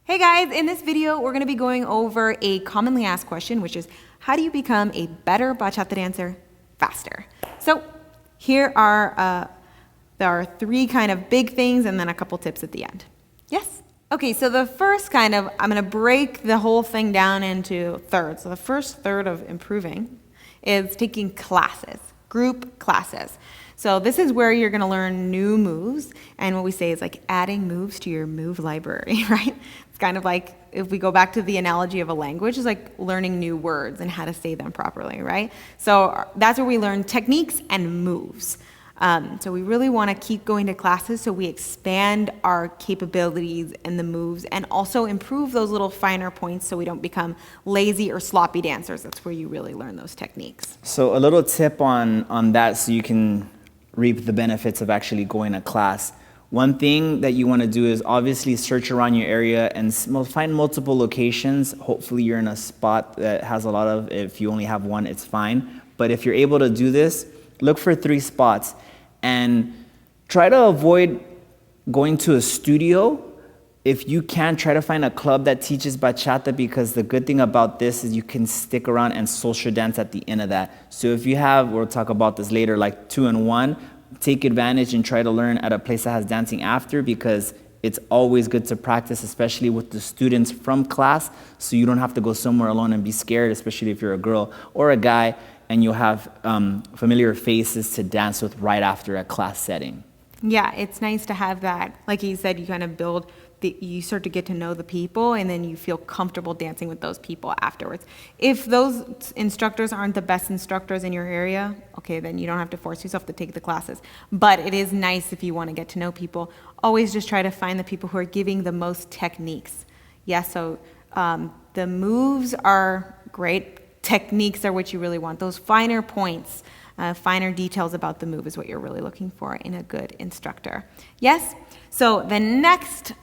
Hey guys, in this video, we're gonna be going over a commonly asked question, which is, how do you become a better bachata dancer faster? So here are, there are three kind of big things and then a couple tips at the end. Yes? Okay, so the first I'm gonna break the whole thing down into thirds. So the first third of improving is taking classes, group classes. So this is where you're gonna learn new moves, and what we say is like adding moves to your move library, right? It's kind of like, if we go back to the analogy of a language, it's like learning new words and how to say them properly, right? So that's where we learn techniques and moves. So we really wanna keep going to classes so we expand our capabilities and the moves and also improve those little finer points so we don't become lazy or sloppy dancers. That's where you really learn those techniques. So a little tip on that so you can reap the benefits of actually going to class. One thing that you want to do is obviously search around your area and find multiple locations. Hopefully you're in a spot that has a lot of, if you only have one, it's fine. But if you're able to do this, look for 3 spots and try to avoid going to a studio. If you can, try to find a club that teaches bachata, because the good thing about this is you can stick around and social dance at the end of that. So if you have, we'll talk about this later, like 2 and 1, take advantage and try to learn at a place that has dancing after, because it's always good to practice, especially with the students from class, so you don't have to go somewhere alone and be scared, especially if you're a girl or a guy, and you'll have familiar faces to dance with right after a class setting. Yeah, it's nice to have that. Like you said, you kind of build, you start to get to know the people, and then you feel comfortable dancing with those people afterwards. If those instructors aren't the best instructors in your area, okay, then you don't have to force yourself to take the classes. But it is nice if you want to get to know people. Always just try to find the people who are giving the most techniques. Yeah, so the moves are great. Techniques are what you really want. Those finer points. Finer details about the move is what you're really looking for in a good instructor. Yes? So the next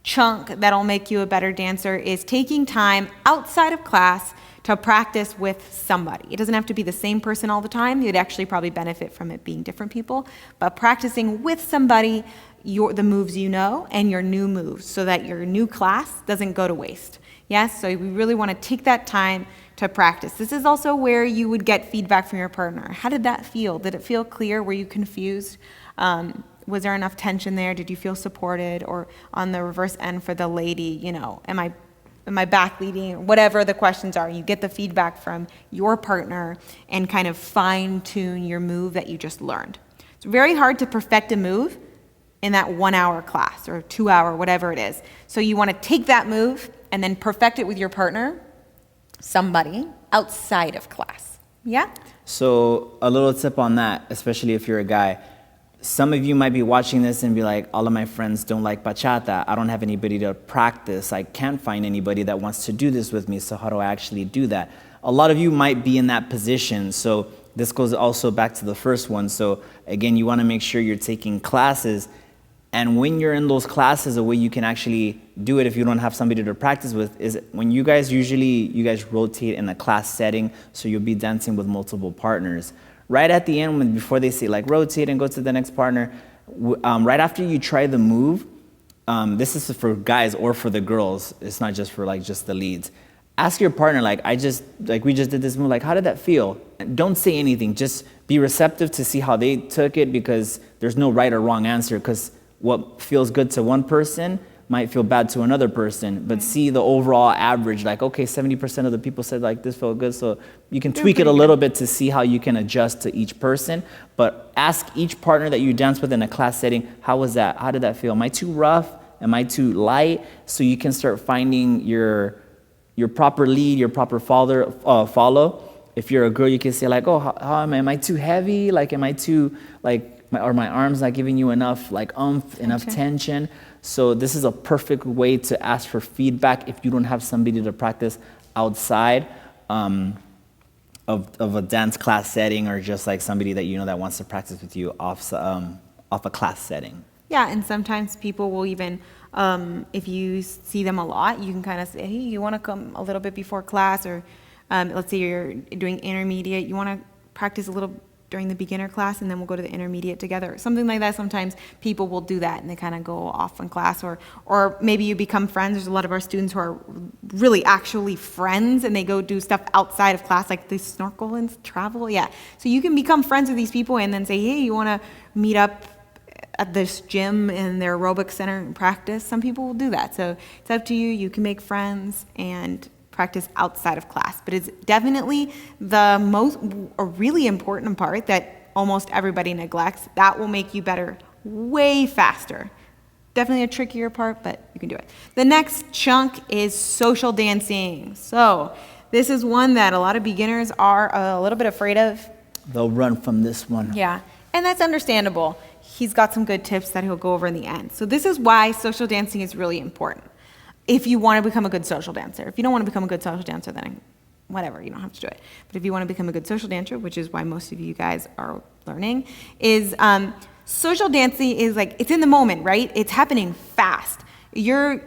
chunk that'll make you a better dancer is taking time outside of class to practice with somebody. It doesn't have to be the same person all the time. You'd actually probably benefit from it being different people, but practicing with somebody the moves you know and your new moves so that your new class doesn't go to waste. Yes, so we really want to take that time to practice. This is also where you would get feedback from your partner. How did that feel? Did it feel clear? Were you confused? Was there enough tension there? Did you feel supported? Or on the reverse end for the lady, you know, am I back leading? Whatever the questions are, you get the feedback from your partner and kind of fine tune your move that you just learned. It's very hard to perfect a move in that 1 hour class or 2 hour, whatever it is. So you want to take that move and then perfect it with your partner, somebody outside of class. Yeah? So a little tip on that, especially if you're a guy. Some of you might be watching this and be like, all of my friends don't like bachata. I don't have anybody to practice. I can't find anybody that wants to do this with me. So how do I actually do that? A lot of you might be in that position. So this goes also back to the first one. So again, you want to make sure you're taking classes. And when you're in those classes, a way you can actually do it if you don't have somebody to practice with is when you guys rotate in a class setting, so you'll be dancing with multiple partners. Right at the end, before they say like rotate and go to the next partner, right after you try the move, this is for guys or for the girls, it's not just for like just the leads. Ask your partner, we just did this move, like how did that feel? Don't say anything, just be receptive to see how they took it, because there's no right or wrong answer, because what feels good to one person might feel bad to another person, but see the overall average, like, okay, 70% of the people said like this felt good, so you can tweak it a little bit to see how you can adjust to each person, but ask each partner that you dance with in a class setting, how was that? How did that feel? Am I too rough? Am I too light? So you can start finding your proper lead, your proper follow. If you're a girl, you can say like, oh, how am I too heavy? Like, am I too, like, are my arms not giving you enough like enough tension? So this is a perfect way to ask for feedback if you don't have somebody to practice outside of a dance class setting, or just like somebody that you know that wants to practice with you off a class setting. Yeah, and sometimes people will even, if you see them a lot, you can kind of say, hey, you want to come a little bit before class, or let's say you're doing intermediate, you want to practice a little during the beginner class and then we'll go to the intermediate together. Something like that. Sometimes people will do that and they kind of go off in class, or maybe you become friends. There's a lot of our students who are really actually friends and they go do stuff outside of class, like they snorkel and travel. Yeah. So you can become friends with these people and then say, hey, you want to meet up at this gym in their aerobic center and practice? Some people will do that. So it's up to you. You can make friends and practice outside of class, but it's definitely a really important part that almost everybody neglects. That will make you better way faster. Definitely a trickier part, but you can do it. The next chunk is social dancing. So this is one that a lot of beginners are a little bit afraid of. They'll run from this one. Yeah, and that's understandable. He's got some good tips that he'll go over in the end. So this is why social dancing is really important. If you want to become a good social dancer. If you don't want to become a good social dancer, then whatever, you don't have to do it. But if you want to become a good social dancer, which is why most of you guys are learning, is social dancing is like, it's in the moment, right? It's happening fast. You're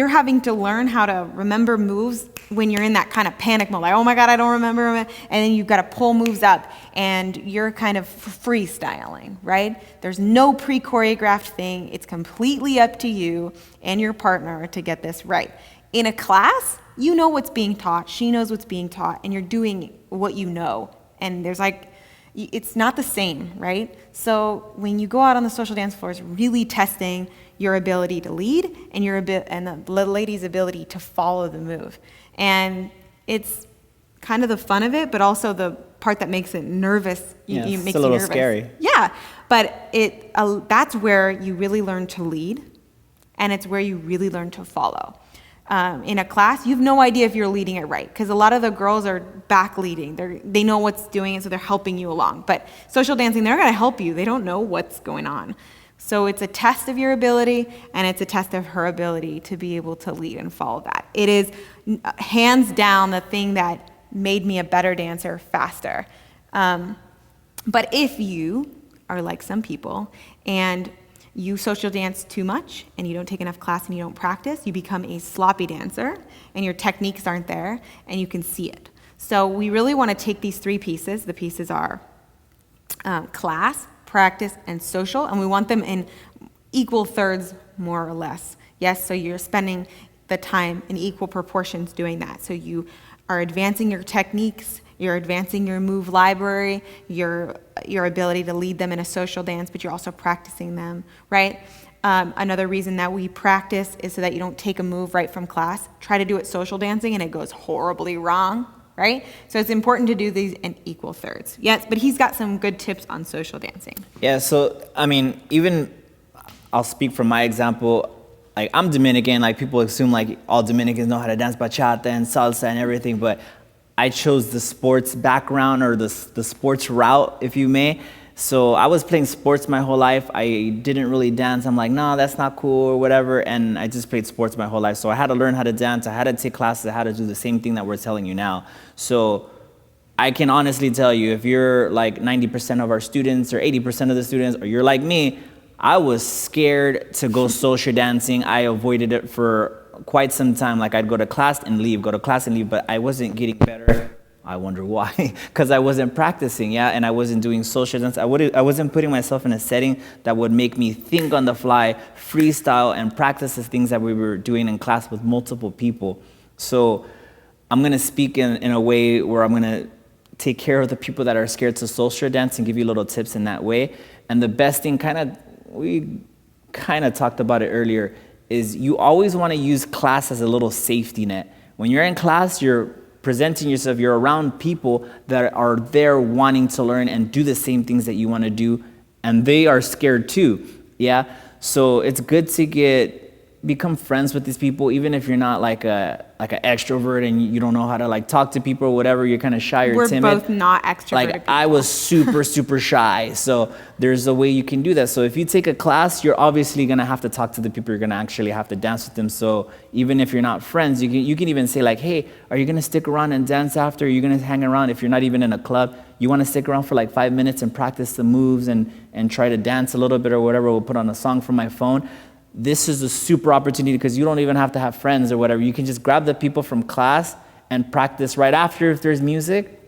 having to learn how to remember moves when you're in that kind of panic mode, like, oh my God, I don't remember, and then you've got to pull moves up, and you're kind of freestyling, right? There's no pre-choreographed thing. It's completely up to you and your partner to get this right. In a class, you know what's being taught, she knows what's being taught, and you're doing what you know, and there's like, it's not the same, right? So when you go out on the social dance floor, it's really testing your ability to lead and the lady's ability to follow the move. And it's kind of the fun of it, but also the part that makes it nervous. Yeah, makes it's a little you nervous. scary. Yeah, but that's where you really learn to lead, and it's where you really learn to follow. In a class, you have no idea if you're leading it right, because a lot of the girls are back leading. They know what's doing it, so they're helping you along. But social dancing, they're going to help you. They don't know what's going on. So it's a test of your ability, and it's a test of her ability to be able to lead and follow that. It is hands down the thing that made me a better dancer faster. But if you are like some people and you social dance too much and you don't take enough class and you don't practice, you become a sloppy dancer and your techniques aren't there and you can see it. So we really want to take these three pieces. The pieces are class, practice, and social, and we want them in equal thirds, more or less. Yes, so you're spending the time in equal proportions doing that. So you are advancing your techniques, you're advancing your move library, your ability to lead them in a social dance, but you're also practicing them, right? Another reason that we practice is so that you don't take a move right from class. Try to do it social dancing and it goes horribly wrong, right? So it's important to do these in equal thirds. Yes, but he's got some good tips on social dancing. Yeah, so, I mean, even I'll speak from my example. Like, I'm Dominican, like, people assume, like, all Dominicans know how to dance bachata and salsa and everything, but I chose the sports background, or the sports route, if you may. So I was playing sports my whole life. I didn't really dance. I'm like, no, that's not cool or whatever. And I just played sports my whole life. So I had to learn how to dance. I had to take classes. I had to do the same thing that we're telling you now. So I can honestly tell you, if you're like 90% of our students or 80% of the students, or you're like me, I was scared to go social dancing. I avoided it for quite some time. Like, I'd go to class and leave, but I wasn't getting better. I wonder why. Because I wasn't practicing, yeah, and I wasn't doing social dance. I wasn't putting myself in a setting that would make me think on the fly, freestyle, and practice the things that we were doing in class with multiple people. So I'm going to speak in a way where I'm going to take care of the people that are scared to social dance and give you little tips in that way. And the best thing, we kind of talked about it earlier, is you always want to use class as a little safety net. When you're in class, you're presenting yourself, you're around people that are there wanting to learn and do the same things that you want to do, and they are scared too, yeah? So it's good to become friends with these people, even if you're not like an extrovert and you don't know how to like talk to people or whatever, you're kind of shy or timid. We're both not extroverted Like, people. I was super shy, so there's a way you can do that. So if you take a class, you're obviously gonna have to talk to the people, you're gonna actually have to dance with them. So even if you're not friends, you can even say like, hey, are you gonna stick around and dance after? Are you gonna hang around? If you're not even in a club, you wanna stick around for like 5 minutes and practice the moves and try to dance a little bit or whatever. We'll put on a song from my phone. This is a super opportunity because you don't even have to have friends or whatever. You can just grab the people from class and practice right after if there's music.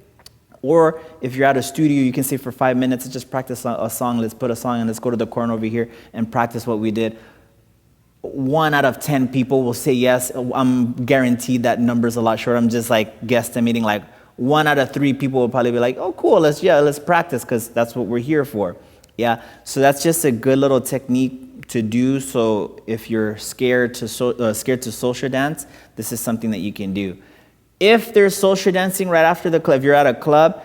Or if you're at a studio, you can say for 5 minutes, just practice a song. Let's put a song and let's go to the corner over here and practice what we did. 1 out of 10 people will say yes. I'm guaranteed that number's a lot shorter. I'm just like guesstimating, like 1 out of 3 people will probably be like, oh, cool, let's practice, because that's what we're here for. Yeah, so that's just a good little technique to do. So if you're scared to social dance, this is something that you can do. If there's social dancing right after the club, if you're at a club,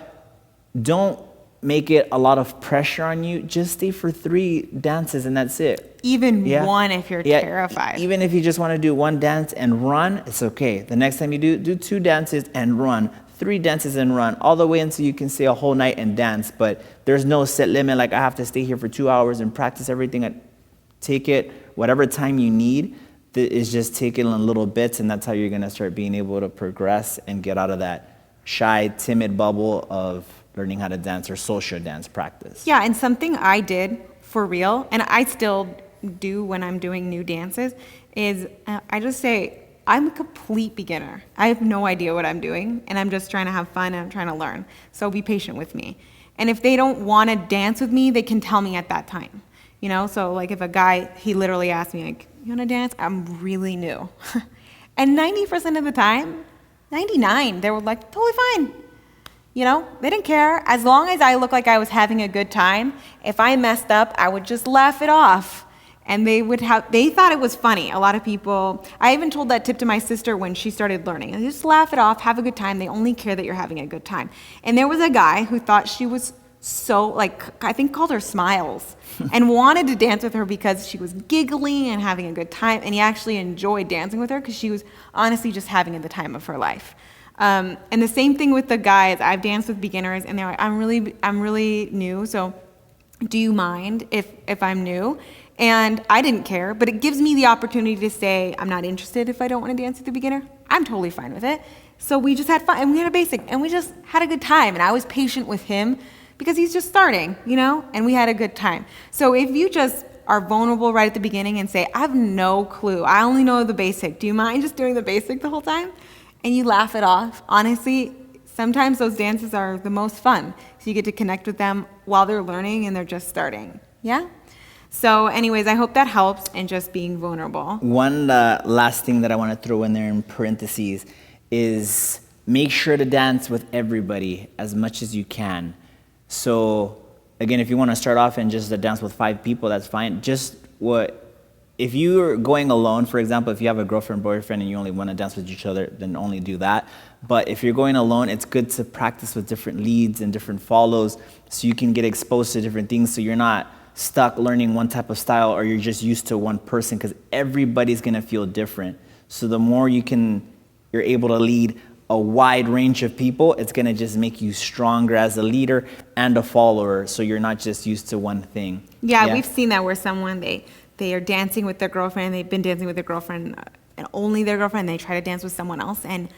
don't make it a lot of pressure on you. Just stay for 3 dances and that's it. Even one if you're terrified. Even if you just want to do 1 dance and run, it's okay. The next time you do 2 dances and run, 3 dances and run, all the way until you can stay a whole night and dance. But there's no set limit, like I have to stay here for 2 hours and practice everything. Take it whatever time you need. Is just take it in little bits, and that's how you're going to start being able to progress and get out of that shy, timid bubble of learning how to dance or social dance practice. Yeah, and something I did for real, and I still do when I'm doing new dances, is I just say, I'm a complete beginner. I have no idea what I'm doing, and I'm just trying to have fun, and I'm trying to learn. So be patient with me. And if they don't want to dance with me, they can tell me at that time. You know, so like if a guy, he literally asked me, like, you want to dance? I'm really new. And 90% of the time, 99, they were like, totally fine. You know, they didn't care. As long as I looked like I was having a good time, if I messed up, I would just laugh it off. And they thought it was funny. A lot of people, I even told that tip to my sister when she started learning. Just laugh it off, have a good time. They only care that you're having a good time. And there was a guy who thought she was so, like, I think called her Smiles, and wanted to dance with her because she was giggling and having a good time, and he actually enjoyed dancing with her because she was honestly just having the time of her life. And the same thing with the guys. I've danced with beginners, and they're like, I'm really new, so do you mind if I'm new? And I didn't care, but it gives me the opportunity to say, I'm not interested if I don't want to dance with the beginner. I'm totally fine with it. So we just had fun, and we had a basic, and we just had a good time, and I was patient with him, because he's just starting, you know, and we had a good time. So if you just are vulnerable right at the beginning and say, I have no clue, I only know the basic, do you mind just doing the basic the whole time? And you laugh it off. Honestly, sometimes those dances are the most fun. So you get to connect with them while they're learning and they're just starting. Yeah? So anyways, I hope that helps in just being vulnerable. One last thing that I want to throw in there in parentheses is make sure to dance with everybody as much as you can. So, again, if you want to start off and just dance with 5 people, that's fine. If you're going alone, for example, if you have a girlfriend, boyfriend, and you only want to dance with each other, then only do that. But if you're going alone, it's good to practice with different leads and different follows so you can get exposed to different things, so you're not stuck learning one type of style or you're just used to one person, because everybody's going to feel different. So the more you're able to lead a wide range of people, it's going to just make you stronger as a leader and a follower, so you're not just used to one thing. Yeah, we've seen that where someone, they are dancing with their girlfriend, they've been dancing with their girlfriend, and only their girlfriend, they try to dance with someone else, and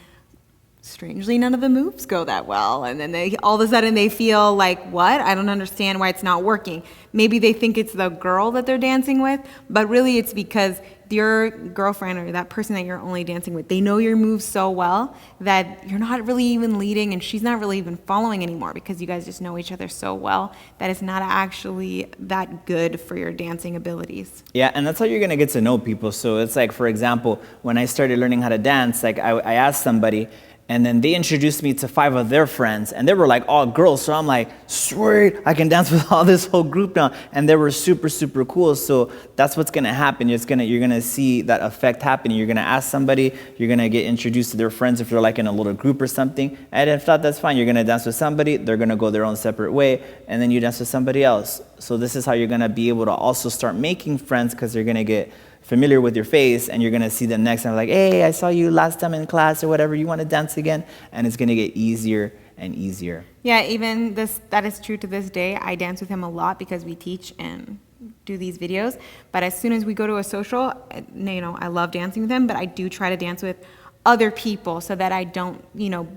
strangely, none of the moves go that well. And then all of a sudden they feel like, what? I don't understand why it's not working. Maybe they think it's the girl that they're dancing with, but really it's because your girlfriend or that person that you're only dancing with, they know your moves so well that you're not really even leading, and she's not really even following anymore, because you guys just know each other so well that it's not actually that good for your dancing abilities. Yeah, and that's how you're going to get to know people. So it's like, for example, when I started learning how to dance, like I asked somebody, and then they introduced me to 5 of their friends, and they were like all girls. So I'm like, sweet, I can dance with all this whole group now. And they were super, super cool. So that's what's going to happen. You're going to see that effect happening. You're going to ask somebody, you're going to get introduced to their friends if you're like in a little group or something. And if not, that's fine. You're going to dance with somebody, they're going to go their own separate way, and then you dance with somebody else. So this is how you're going to be able to also start making friends, because they're going to get familiar with your face, and you're going to see them next time like, hey, I saw you last time in class or whatever, you want to dance again? And it's going to get easier and easier. Yeah, even that is true to this day. I dance with him a lot because we teach and do these videos, but as soon as we go to a social, I love dancing with him, but I do try to dance with other people so that I don't,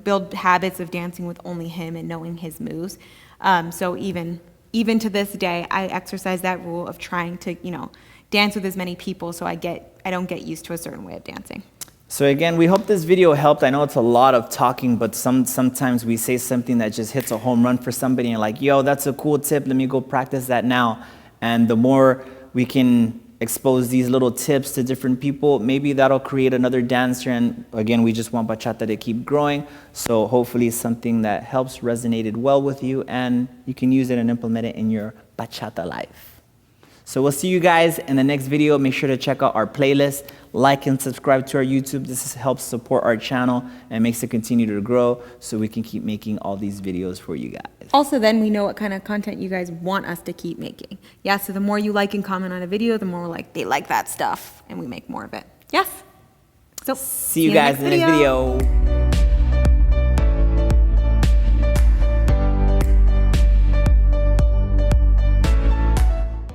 build habits of dancing with only him and knowing his moves. So even to this day, I exercise that rule of trying to, dance with as many people so I don't get used to a certain way of dancing. So again, we hope this video helped. I know it's a lot of talking, but sometimes we say something that just hits a home run for somebody and like, yo, that's a cool tip. Let me go practice that now. And the more we can expose these little tips to different people, maybe that'll create another dancer. And again, we just want bachata to keep growing. So hopefully something that helps resonated well with you and you can use it and implement it in your bachata life. So we'll see you guys in the next video. Make sure to check out our playlist, like and subscribe to our YouTube. This helps support our channel and makes it continue to grow so we can keep making all these videos for you guys. Also, then we know what kind of content you guys want us to keep making. Yeah, so the more you like and comment on a video, the more we're like, they like that stuff, and we make more of it. Yes? So, See you guys in the next video.